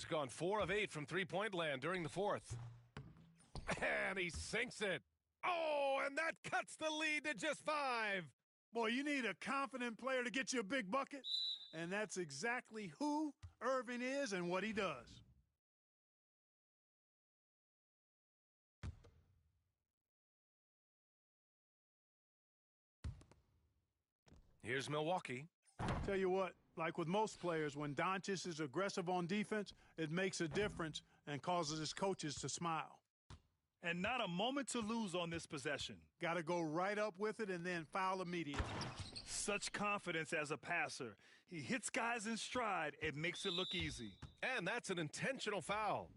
has gone 4 of 8 from three-point land during the fourth. And he sinks it. Oh, and that cuts the lead to just 5. Boy, you need a confident player to get you a big bucket, and that's exactly who Irving is and what he does. Here's Milwaukee. Tell you what, like with most players, when Doncic is aggressive on defense, it makes a difference and causes his coaches to smile. And not a moment to lose on this possession. Got to go right up with it and then foul immediately. Such confidence as a passer. He hits guys in stride and makes it look easy. And that's an intentional foul.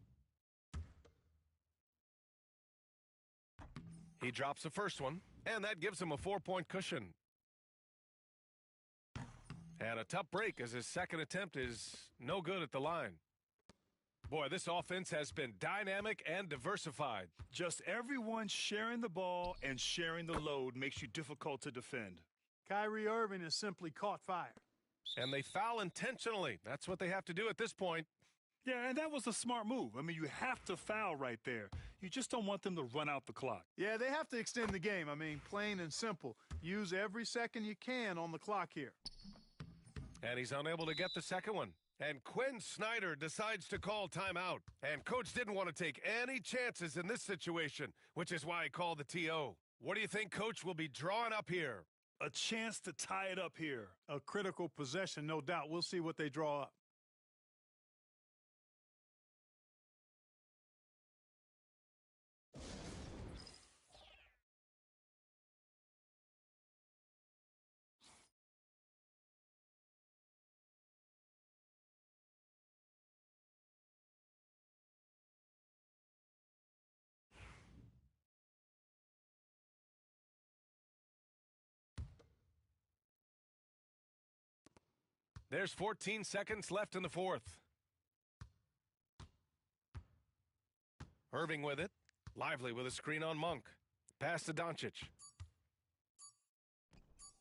He drops the first one, and that gives him a 4-point cushion. And a tough break as his second attempt is no good at the line. Boy, this offense has been dynamic and diversified. Just everyone sharing the ball and sharing the load makes you difficult to defend. Kyrie Irving has simply caught fire. And they foul intentionally. That's what they have to do at this point. Yeah, and that was a smart move. I mean, you have to foul right there. You just don't want them to run out the clock. Yeah, they have to extend the game. I mean, plain and simple. Use every second you can on the clock here. And he's unable to get the second one. And Quinn Snyder decides to call timeout. And Coach didn't want to take any chances in this situation, which is why he called the TO. What do you think Coach will be drawing up here? A chance to tie it up here. A critical possession, no doubt. We'll see what they draw up. There's 14 seconds left in the fourth. Irving with it. Lively with a screen on Monk. Pass to Doncic.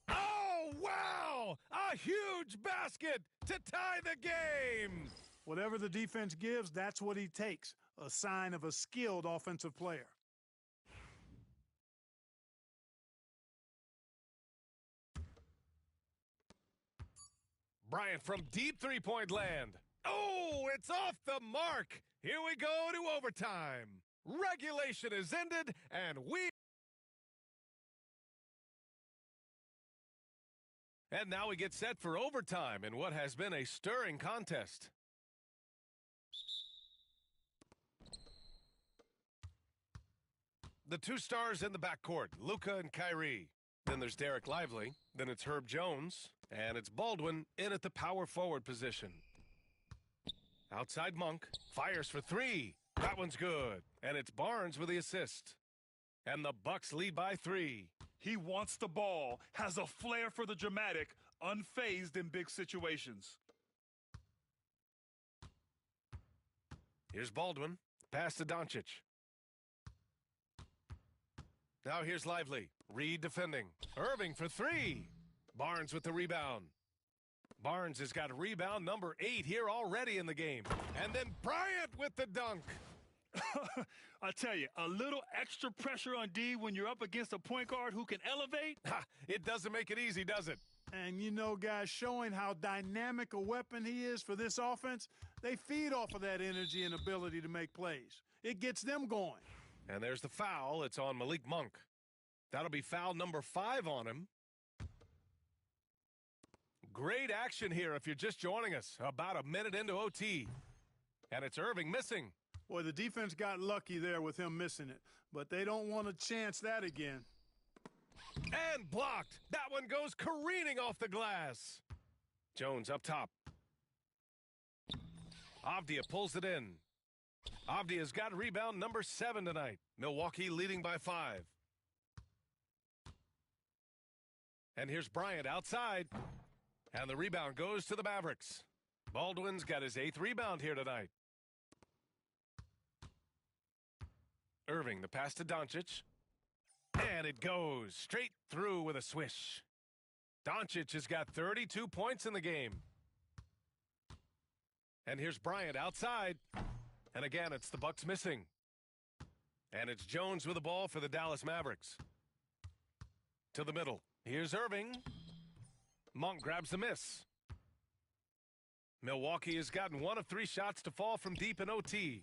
Oh, wow! A huge basket to tie the game! Whatever the defense gives, that's what he takes. A sign of a skilled offensive player. Bryant from deep three-point land. Oh, it's off the mark. Here we go to overtime. Regulation is ended, and now we get set for overtime in what has been a stirring contest. The two stars in the backcourt, Luka and Kyrie. Then there's Derek Lively. Then it's Herb Jones. And it's Baldwin in at the power forward position. Outside Monk. Fires for 3. That one's good. And it's Barnes with the assist. And the Bucks lead by 3. He wants the ball, has a flair for the dramatic, unfazed in big situations. Here's Baldwin. Pass to Doncic. Now here's Lively. Reed defending. Irving for 3. Barnes with the rebound. Barnes has got rebound number 8 here already in the game. And then Bryant with the dunk. I tell you, a little extra pressure on D when you're up against a point guard who can elevate. It doesn't make it easy, does it? And you know, guys, showing how dynamic a weapon he is for this offense, they feed off of that energy and ability to make plays. It gets them going. And there's the foul. It's on Malik Monk. That'll be foul number 5 on him. Great action here if you're just joining us. About a minute into OT. And it's Irving missing. Boy, the defense got lucky there with him missing it. But they don't want to chance that again. And blocked. That one goes careening off the glass. Jones up top. Avdia pulls it in. Avdia's got rebound number 7 tonight. Milwaukee leading by 5. And here's Bryant outside. And the rebound goes to the Mavericks. Baldwin's got his 8th rebound here tonight. Irving, the pass to Doncic. And it goes straight through with a swish. Doncic has got 32 points in the game. And here's Bryant outside. And again, it's the Bucks missing. And it's Jones with the ball for the Dallas Mavericks. To the middle. Here's Irving. Monk grabs the miss. Milwaukee has gotten 1 of 3 shots to fall from deep in OT.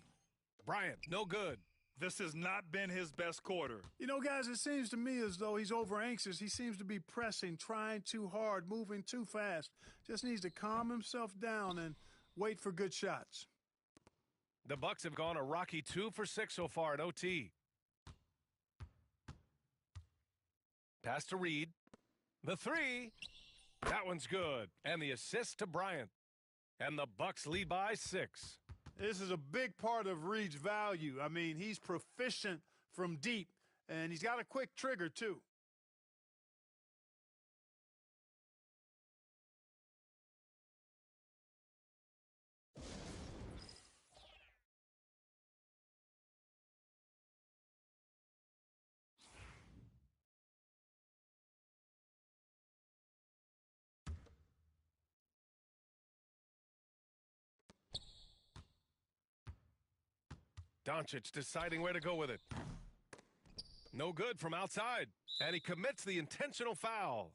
Bryant, no good. This has not been his best quarter. You know, guys, it seems to me as though he's over anxious. He seems to be pressing, trying too hard, moving too fast. Just needs to calm himself down and wait for good shots. The Bucks have gone a rocky 2 for 6 so far in OT. Pass to Reed. The 3. That one's good. And the assist to Bryant. And the Bucks lead by 6. This is a big part of Reed's value. I mean, he's proficient from deep, and he's got a quick trigger, too. Doncic deciding where to go with it. No good from outside. And he commits the intentional foul.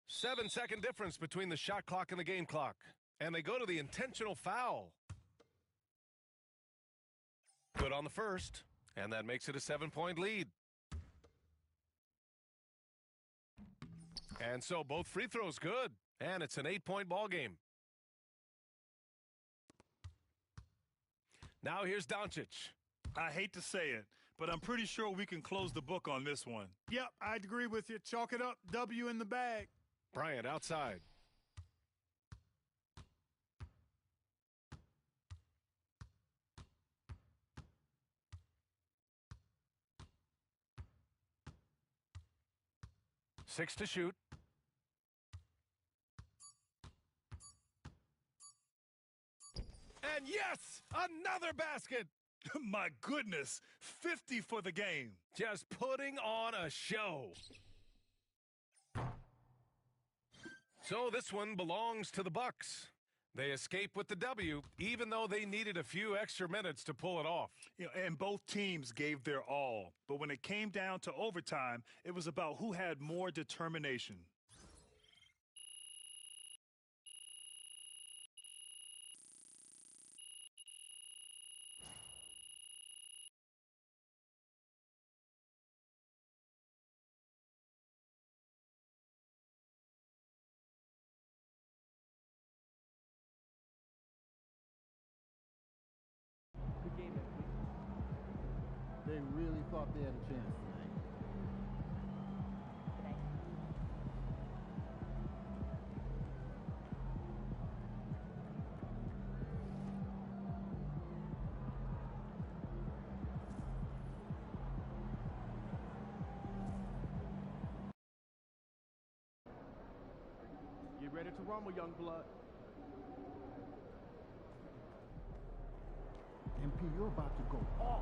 Seven-second difference between the shot clock and the game clock. And they go to the intentional foul. Good on the first. And that makes it a 7-point lead. And so both free throws good. And it's an 8-point ball game. Now here's Doncic. I hate to say it, but I'm pretty sure we can close the book on this one. Yep, I'd agree with you. Chalk it up. W in the bag. Bryant outside. Six to shoot. And yes, another basket. My goodness, 50 for the game. Just putting on a show. So this one belongs to the Bucks. They escape with the W, even though they needed a few extra minutes to pull it off. You know, and both teams gave their all. But when it came down to overtime, it was about who had more determination. They really thought they had a chance tonight. Get ready to rumble, young blood. MP, you're about to go off.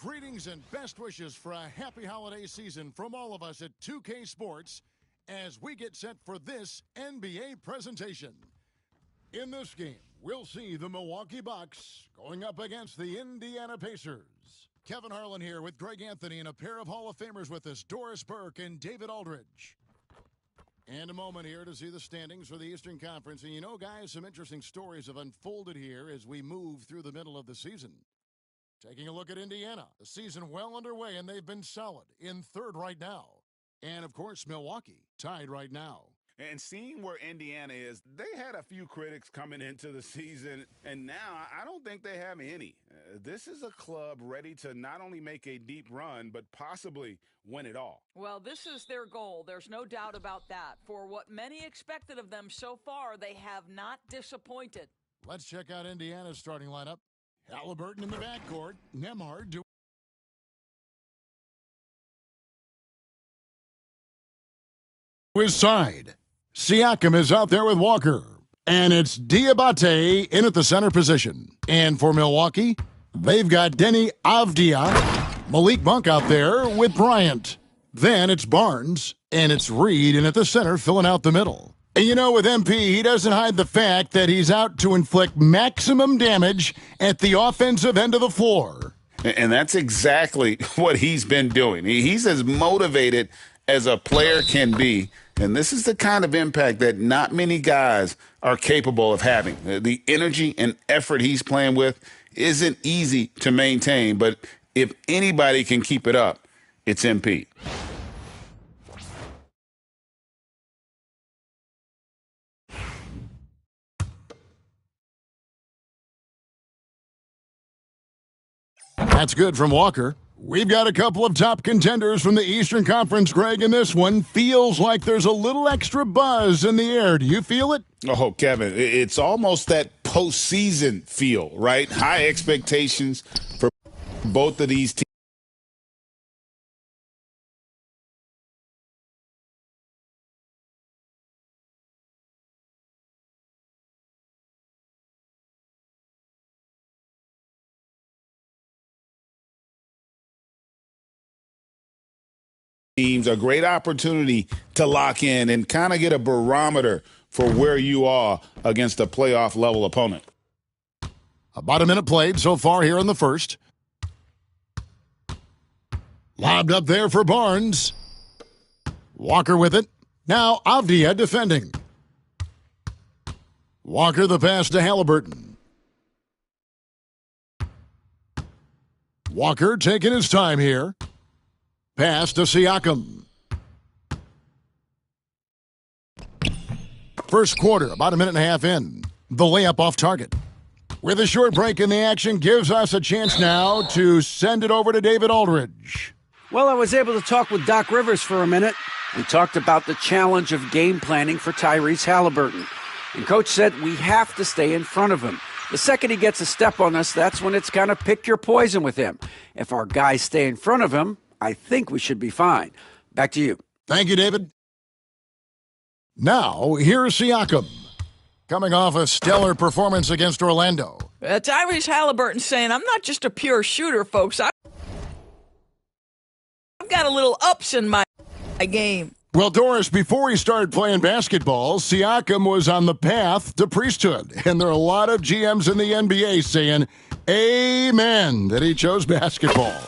Greetings and best wishes for a happy holiday season from all of us at 2K Sports as we get set for this NBA presentation. In this game, we'll see the Milwaukee Bucks going up against the Indiana Pacers. Kevin Harlan here with Greg Anthony and a pair of Hall of Famers with us, Doris Burke and David Aldridge. And a moment here to see the standings for the Eastern Conference. And you know, guys, some interesting stories have unfolded here as we move through the middle of the season. Taking a look at Indiana, the season well underway, and they've been solid in third right now. And, of course, Milwaukee tied right now. And seeing where Indiana is, they had a few critics coming into the season, and now I don't think they have any. This is a club ready to not only make a deep run, but possibly win it all. Well, this is their goal. There's no doubt about that. For what many expected of them so far, they have not disappointed. Let's check out Indiana's starting lineup. Halliburton in the backcourt. Nembhard to his side. Siakam is out there with Walker. And it's Diabate in at the center position. And for Milwaukee, they've got Deni Avdija, Malik Monk out there with Bryant. Then it's Barnes, and it's Reed in at the center filling out the middle. And you know, with MP, he doesn't hide the fact that he's out to inflict maximum damage at the offensive end of the floor. And that's exactly what he's been doing. He's as motivated as a player can be. And this is the kind of impact that not many guys are capable of having. The energy and effort he's playing with isn't easy to maintain, but if anybody can keep it up, it's MP. That's good from Walker. We've got a couple of top contenders from the Eastern Conference, Greg, and this one feels like there's a little extra buzz in the air. Do you feel it? Oh, Kevin, it's almost that postseason feel, right? High expectations for both of these teams. Teams a great opportunity to lock in and kind of get a barometer for where you are against a playoff level opponent. About a minute played so far here in the first. Lobbed up there for Barnes. Walker with it. Now Avdija defending. Walker the pass to Halliburton. Walker taking his time here. Pass to Siakam. First quarter, about a minute and a half in. The layup off target. With a short break in the action, gives us a chance now to send it over to David Aldridge. Well, I was able to talk with Doc Rivers for a minute. We talked about the challenge of game planning for Tyrese Halliburton. And Coach said we have to stay in front of him. The second he gets a step on us, that's when it's kind of pick your poison with him. If our guys stay in front of him, I think we should be fine. Back to you. Thank you, David. Now, here's Siakam, coming off a stellar performance against Orlando. Tyrese Halliburton saying, I'm not just a pure shooter, folks. I've got a little ups in my game. Well, Doris, before he started playing basketball, Siakam was on the path to priesthood. And there are a lot of GMs in the NBA saying, amen, that he chose basketball.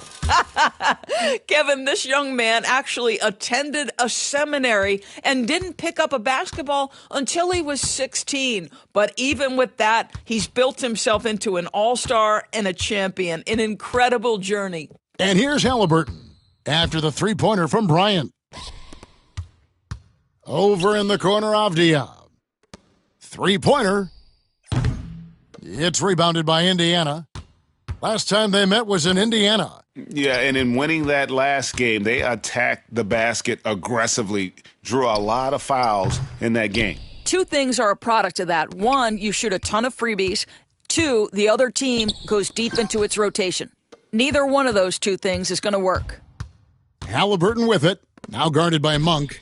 Kevin, this young man actually attended a seminary and didn't pick up a basketball until he was 16. But even with that, he's built himself into an all-star and a champion. An incredible journey. And here's Halliburton after the three-pointer from Bryant. Over in the corner, Avdija. Three-pointer. It's rebounded by Indiana. Last time they met was in Indiana. Yeah, and in winning that last game, they attacked the basket aggressively, drew a lot of fouls in that game. Two things are a product of that. One, you shoot a ton of freebies. Two, the other team goes deep into its rotation. Neither one of those two things is going to work. Halliburton with it, now guarded by Monk.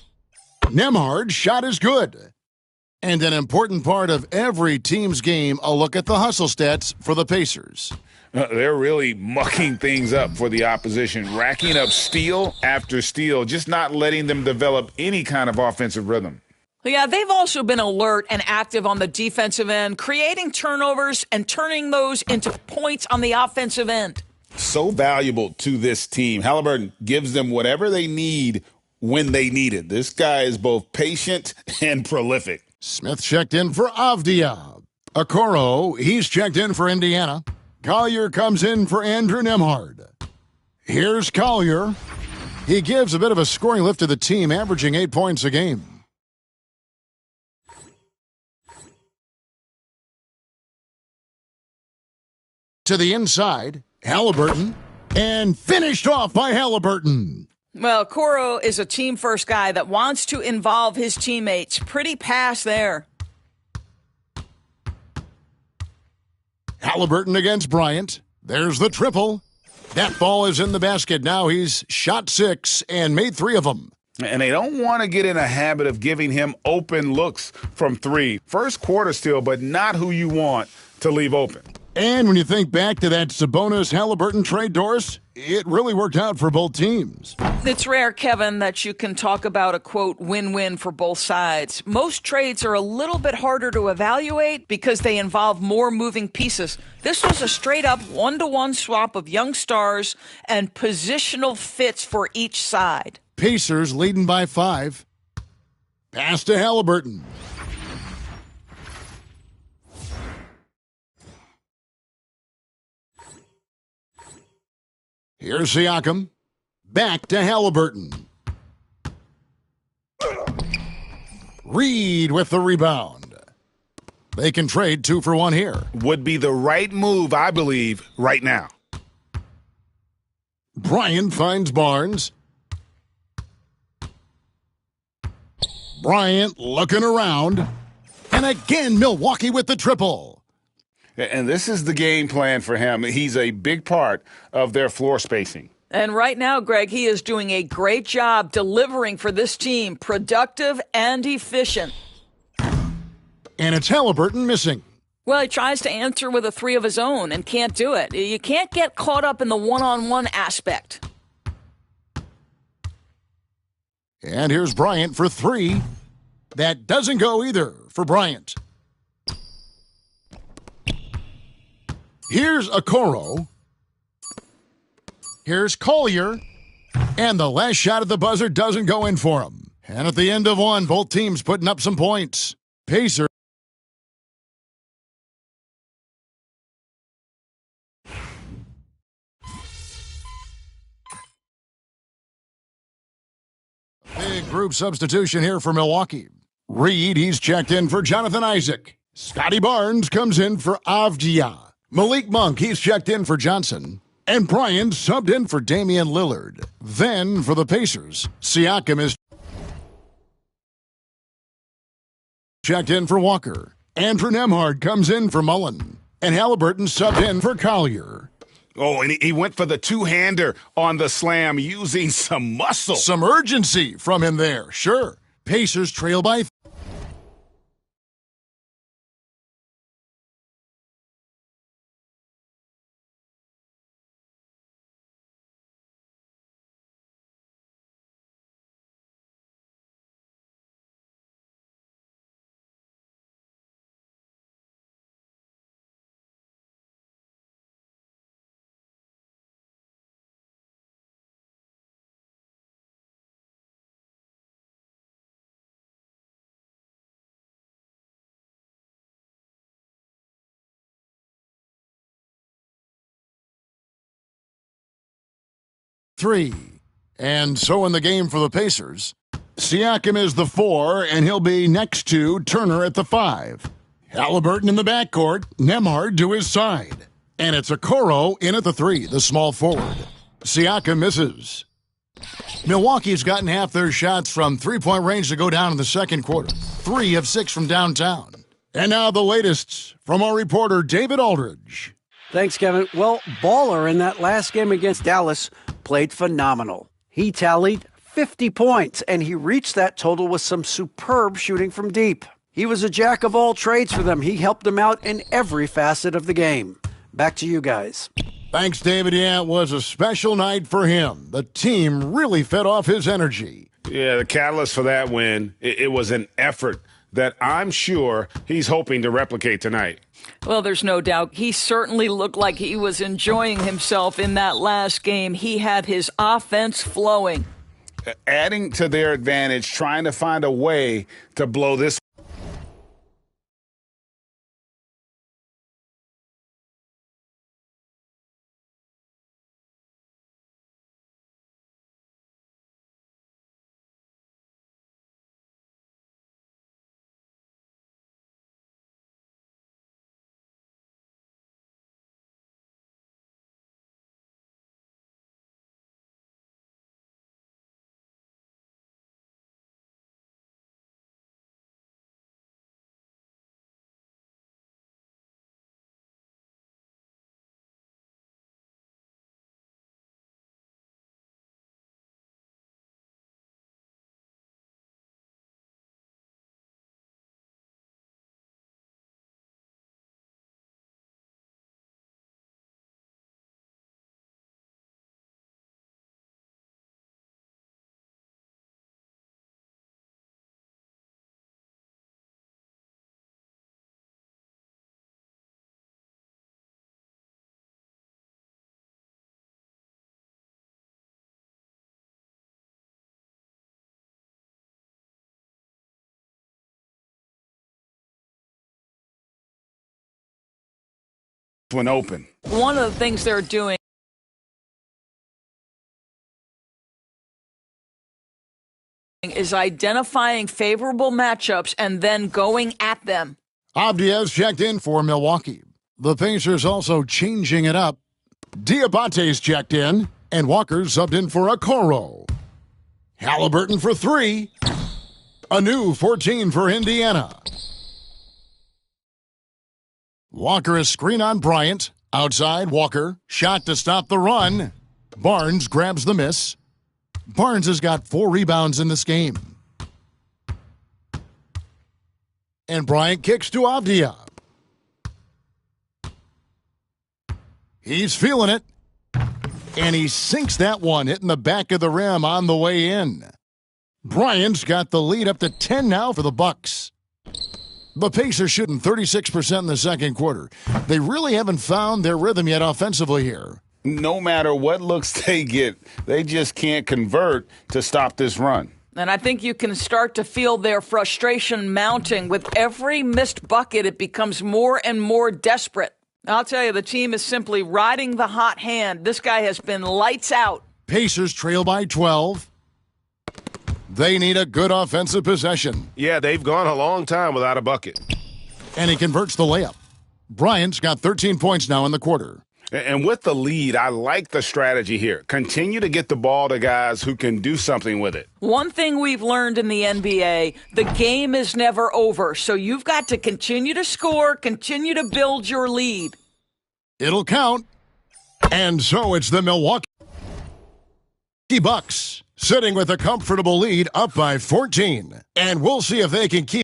Nembhard's shot is good. And an important part of every team's game, a look at the hustle stats for the Pacers. They're really mucking things up for the opposition, racking up steal after steal, just not letting them develop any kind of offensive rhythm. Yeah, they've also been alert and active on the defensive end, creating turnovers and turning those into points on the offensive end. So valuable to this team. Halliburton gives them whatever they need when they need it. This guy is both patient and prolific. Smith checked in for Avdia. Okoro, he's checked in for Indiana. Collier comes in for Andrew Nembhard. Here's Collier. He gives a bit of a scoring lift to the team, averaging 8 points a game. To the inside, Halliburton, and finished off by Halliburton. Well, Okoro is a team-first guy that wants to involve his teammates. Pretty pass there. Halliburton against Bryant. There's the triple. That ball is in the basket. Now he's shot 6 and made 3 of them. And they don't want to get in a habit of giving him open looks from 3. First quarter still, but not who you want to leave open. And when you think back to that Sabonis-Halliburton trade, Doris, it really worked out for both teams. It's rare, Kevin, that you can talk about a, quote, win-win for both sides. Most trades are a little bit harder to evaluate because they involve more moving pieces. This was a straight-up one-to-one swap of young stars and positional fits for each side. Pacers leading by 5. Pass to Halliburton. Here's Siakam. Back to Halliburton. Reed with the rebound. They can trade 2 for 1 here. Would be the right move, I believe, right now. Bryant finds Barnes. Bryant looking around. And again, Milwaukee with the triple. And this is the game plan for him. He's a big part of their floor spacing. And right now, Greg, he is doing a great job delivering for this team, productive and efficient. And it's Halliburton missing. Well, he tries to answer with a 3 of his own and can't do it. You can't get caught up in the one-on-one aspect. And here's Bryant for 3. That doesn't go either for Bryant. Here's Okoro. Here's Collier. And the last shot at the buzzer doesn't go in for him. And at the end of 1, both teams putting up some points. Pacers. Big group substitution here for Milwaukee. Reed, he's checked in for Jonathan Isaac. Scotty Barnes comes in for Avdia. Malik Monk, he's checked in for Johnson. And Bryant subbed in for Damian Lillard. Then for the Pacers, Siakam is checked in for Walker. Andrew Nembhard comes in for Mullen. And Halliburton subbed in for Collier. Oh, and he went for the two-hander on the slam using some muscle. Some urgency from him there, sure. Pacers trail by 3. And so in the game for the Pacers, Siakam is the 4, and he'll be next to Turner at the 5. Halliburton in the backcourt, Nembhard to his side. And it's Okoro in at the 3, the small forward. Siakam misses. Milwaukee's gotten half their shots from three-point range to go down in the second quarter. 3 of 6 from downtown. And now the latest from our reporter, David Aldridge. Thanks, Kevin. Well, Baller in that last game against Dallas played phenomenal. He tallied 50 points, and he reached that total with some superb shooting from deep. He was a jack of all trades for them. He helped them out in every facet of the game. Back to you guys. Thanks, David. Yeah, it was a special night for him. The team really fed off his energy. Yeah, the catalyst for that win, it was an effort that I'm sure he's hoping to replicate tonight. Well, there's no doubt. He certainly looked like he was enjoying himself in that last game. He had his offense flowing. adding to their advantage, trying to find a way to blow this one open. One of the things they're doing is identifying favorable matchups and then going at them. Avdia's checked in for Milwaukee. The Pacers also changing it up. Diabate's checked in, and Walker subbed in for Okoro. Halliburton for 3. A new 14 for Indiana. Walker is screen on Bryant. Outside, Walker. Shot to stop the run. Barnes grabs the miss. Barnes has got 4 rebounds in this game. And Bryant kicks to Avdia. He's feeling it. And he sinks that one, hitting the back of the rim on the way in. Bryant's got the lead up to 10 now for the Bucks. The Pacers shooting 36% in the second quarter. They really haven't found their rhythm yet offensively here. No matter what looks they get, they just can't convert to stop this run. And I think you can start to feel their frustration mounting. With every missed bucket, it becomes more and more desperate. I'll tell you, the team is simply riding the hot hand. This guy has been lights out. Pacers trail by 12. They need a good offensive possession. Yeah, they've gone a long time without a bucket. And he converts the layup. Bryant's got 13 points now in the quarter. And with the lead, I like the strategy here. Continue to get the ball to guys who can do something with it. One thing we've learned in the NBA, the game is never over. So you've got to continue to score, continue to build your lead. It'll count. And so it's the Milwaukee Bucks sitting with a comfortable lead up by 14. And we'll see if they can keep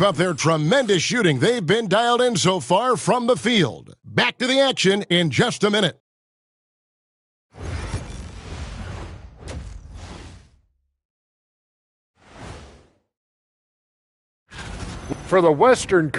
up their tremendous shooting. They've been dialed in so far from the field. Back to the action in just a minute. For the Western